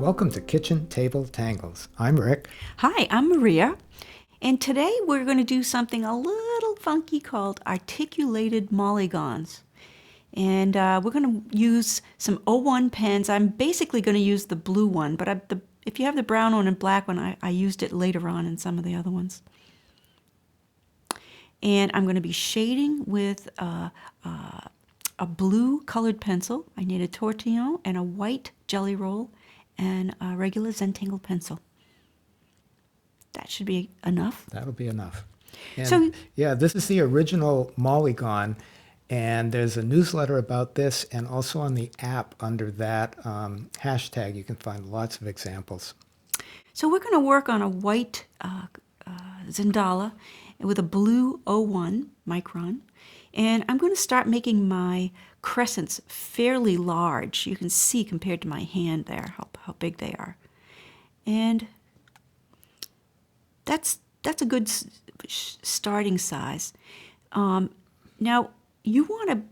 Welcome to Kitchen Table Tangles. I'm Rick. Hi, I'm Maria, and today we're going to do something a little funky called articulated Molygons. And we're going to use some O1 pens. I'm basically going to use the blue one, but if you have the brown one and black one, I used it later on in some of the other ones. And I'm going to be shading with a blue colored pencil. I need a tortillon and a white jelly roll and a regular Zentangle pencil. That should be enough. That'll be enough. And So, yeah, this is the original Molygon, and there's a newsletter about this, and also on the app under that hashtag you can find lots of examples. so we're going to work on a white Zendala with a blue O1 micron, and I'm going to start making my crescents fairly large. You can see compared to my hand there how big they are, and that's a good starting size. Now you want to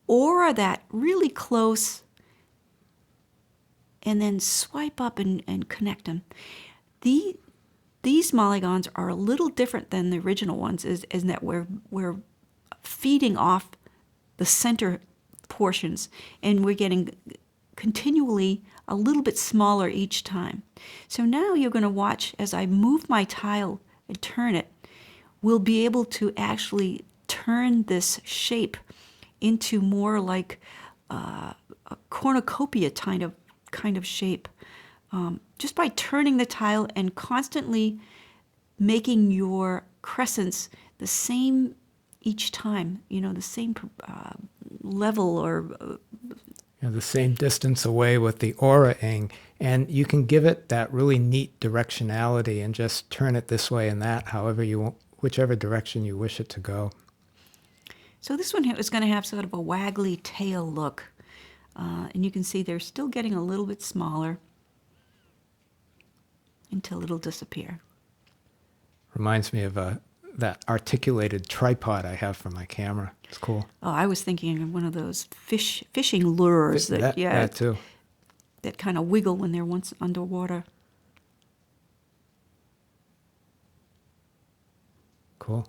aura that really close, and then swipe up and connect them. These Molygons are a little different than the original ones, is that we're feeding off the center portions, and we're getting continually a little bit smaller each time. So now you're going to watch as I move my tile and turn it. We'll be able to actually turn this shape into more like a cornucopia kind of shape, just by turning the tile and constantly making your crescents the same each time, the same level or The same distance away with the aura-ing, and you can give it that really neat directionality and just turn it this way and that, however you want, whichever direction you wish it to go. So this one is going to have sort of a waggly tail look, and you can see they're still getting a little bit smaller until it'll disappear. Reminds me of that articulated tripod I have for my camera. It's cool. Oh, I was thinking of one of those fishing lures That too. that kind of wiggle when they're once underwater. Cool.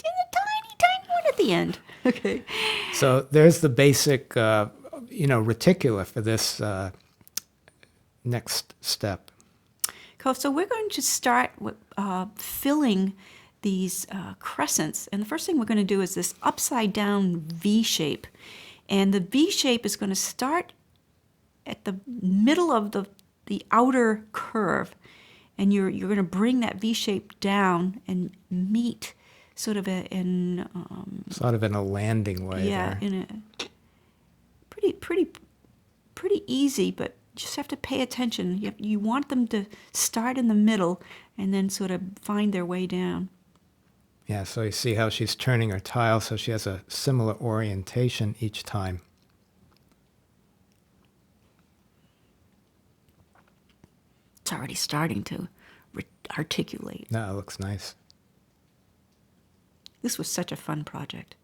And a tiny one at the end. Okay. So there's the basic, reticula for this next step. Cool. So we're going to start with filling these crescents. And the first thing we're going to do is this upside down V shape. And the V shape is going to start at the middle of the outer curve. And you're going to bring that V shape down and meet sort of in a landing way. yeah, there. in a pretty easy, but just have to pay attention. You want them to start in the middle and then sort of find their way down. Yeah, so you see how she's turning her tile so she has a similar orientation each time. It's already starting to articulate. No, it looks nice. This was such a fun project.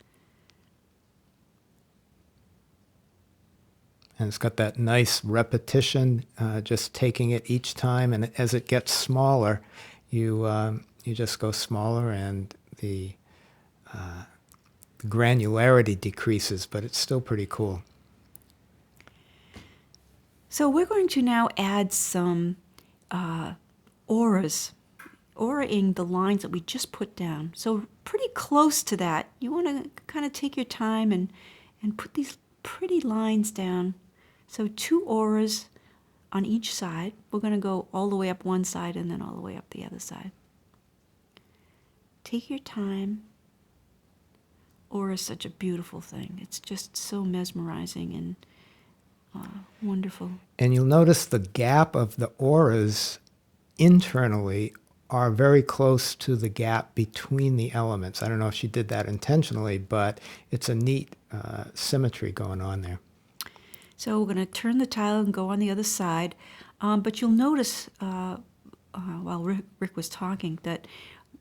And it's got that nice repetition, just taking it each time. And as it gets smaller, you just go smaller, and the granularity decreases, but it's still pretty cool. So we're going to now add some auras, aura-ing the lines that we just put down. So pretty close to that. You want to kind of take your time and put these pretty lines down. So 2 auras on each side. We're going to go all the way up one side and then all the way up the other side. Take your time. Aura is such a beautiful thing. It's just so mesmerizing and wonderful. And you'll notice the gap of the auras internally are very close to the gap between the elements. I don't know if she did that intentionally, but it's a neat symmetry going on there. So we're going to turn the tile and go on the other side. But you'll notice while Rick was talking that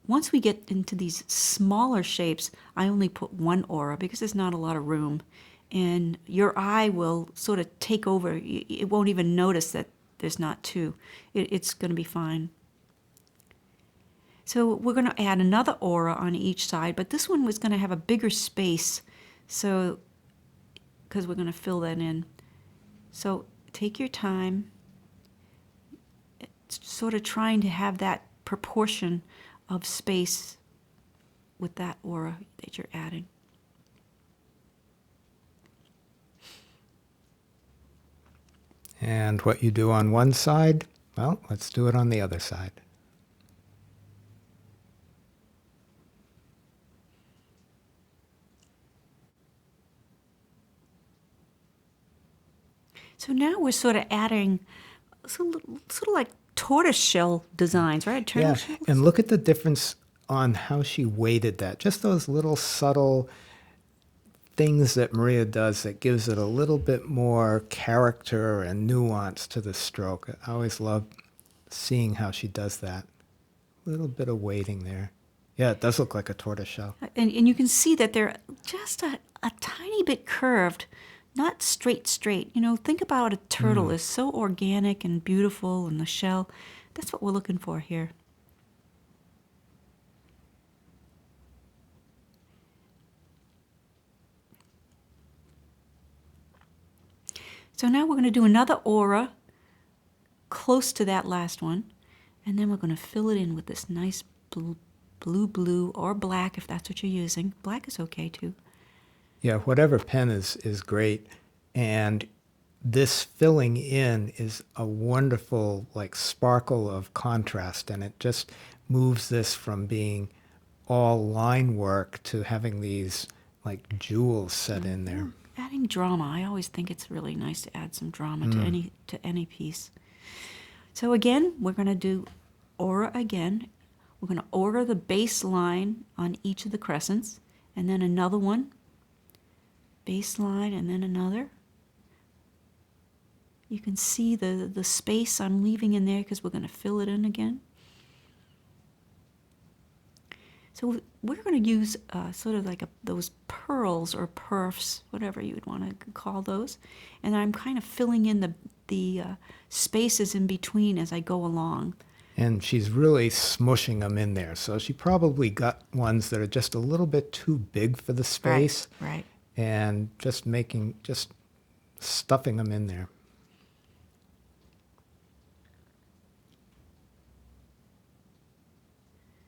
once we get into these smaller shapes, I only put 1 aura because there's not a lot of room. and your eye will sort of take over. It won't even notice that there's not two. It's going to be fine. So we're going to add another aura on each side, but this one was going to have a bigger space, so because we're going to fill that in. So take your time. It's sort of trying to have that proportion of space with that aura that you're adding. And what you do on one side, well, let's do it on the other side. So now we're sort of adding sort of like tortoiseshell designs, right? Turtle Yeah, shells? and look at the difference on how she weighted that. Just those little subtle things that Maria does that gives it a little bit more character and nuance to the stroke. I always love seeing how she does that. A little bit of weighting there. Yeah, it does look like a tortoiseshell. And you can see that they're just a tiny bit curved, not straight. You know, think about a turtle is so organic and beautiful, and the shell. That's what we're looking for here. So now we're going to do another aura close to that last one, and then we're going to fill it in with this nice blue, or black if that's what you're using. Black is okay too. Yeah, whatever pen is great. And this filling in is a wonderful like sparkle of contrast, and it just moves this from being all line work to having these like jewels set in there. Adding drama. I always think it's really nice to add some drama to any piece. So again, we're going to do aura again. We're going to aura the base line on each of the crescents, and then another one, base line, and then another. You can see the space I'm leaving in there because we're going to fill it in again. So we're going to use sort of like those pearls or perfs, whatever you would want to call those. And I'm kind of filling in the spaces in between as I go along. And she's really smushing them in there. So she probably got ones that are just a little bit too big for the space. Right. And just stuffing them in there.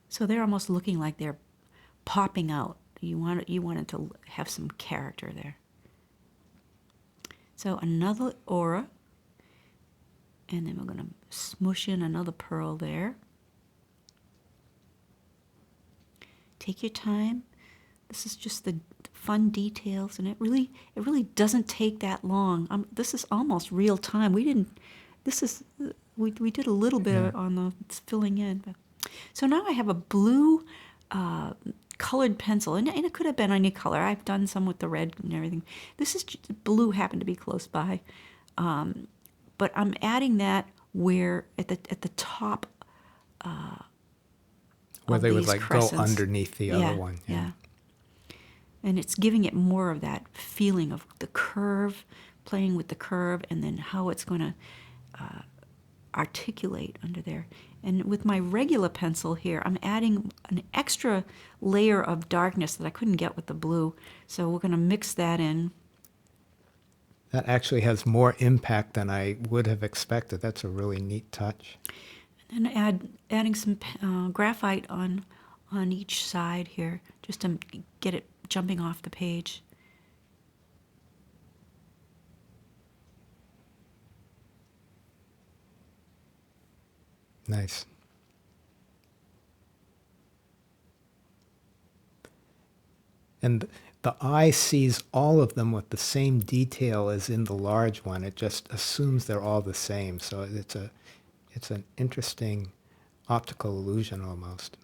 So they're almost looking like they're popping out. You want it to have some character there. So another aura, and then we're going to smush in another pearl there. Take your time. This is just the fun details, and it really doesn't take that long. This is almost real time. We did a little bit on the filling in. But. So now I have a blue colored pencil, and it could have been any color. I've done some with the red and everything. This is blue, happened to be close by, but I'm adding that where at the top. Where they would like crescents. go underneath the other one. Yeah. And it's giving it more of that feeling of the curve, playing with the curve, and then how it's going to articulate under there. And with my regular pencil here, I'm adding an extra layer of darkness that I couldn't get with the blue. So we're going to mix that in. That actually has more impact than I would have expected. That's a really neat touch. And then adding some graphite on each side here, just to get it jumping off the page. Nice. And the eye sees all of them with the same detail as in the large one. It just assumes they're all the same. So it's an interesting optical illusion almost.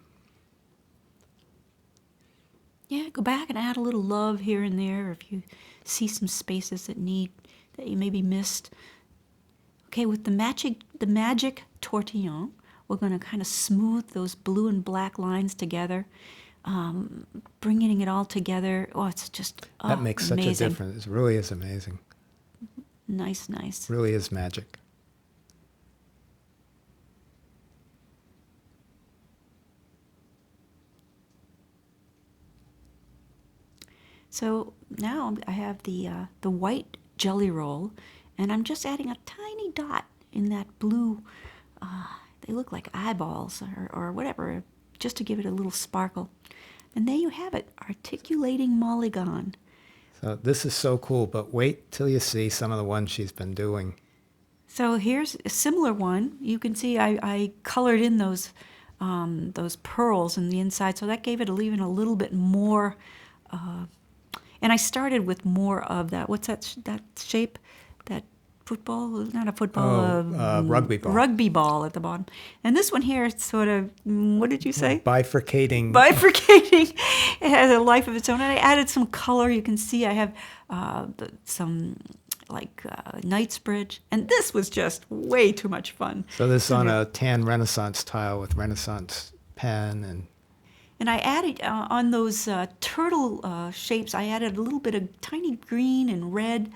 Yeah, go back and add a little love here and there if you see some spaces that you maybe missed. Okay, with the magic tortillon, we're going to kind of smooth those blue and black lines together. bringing it all together. Oh, it's just That makes such a amazing. difference. It really is amazing. Nice, nice. Really is magic. So now I have the white jelly roll, and I'm just adding a tiny dot in that blue. They look like eyeballs or whatever, just to give it a little sparkle. And there you have it, articulating Molygon. So this is so cool, but wait till you see some of the ones she's been doing. So here's a similar one. You can see I colored in those pearls in the inside, so that gave it even a little bit more. And I started with more of that. What's that shape? That football? Not a football. Rugby ball. Rugby ball at the bottom. And this one here, it's sort of, what did you say? Bifurcating. Bifurcating. It has a life of its own. And I added some color. You can see I have some Knightsbridge. And this was just way too much fun. So this is on a tan Renaissance tile with Renaissance pen And I added, on those turtle shapes, I added a little bit of tiny green and red.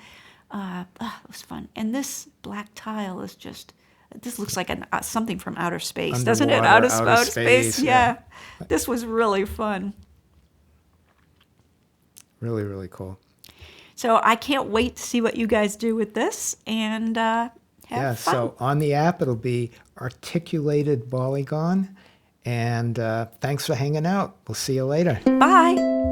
It was fun. And this black tile is just, this looks like something from outer space, doesn't it? Underwater, Outer space, yeah. This was really fun. Really, really cool. So I can't wait to see what you guys do with this and have fun. So on the app, it'll be articulated Molygon. And thanks for hanging out. We'll see you later. Bye.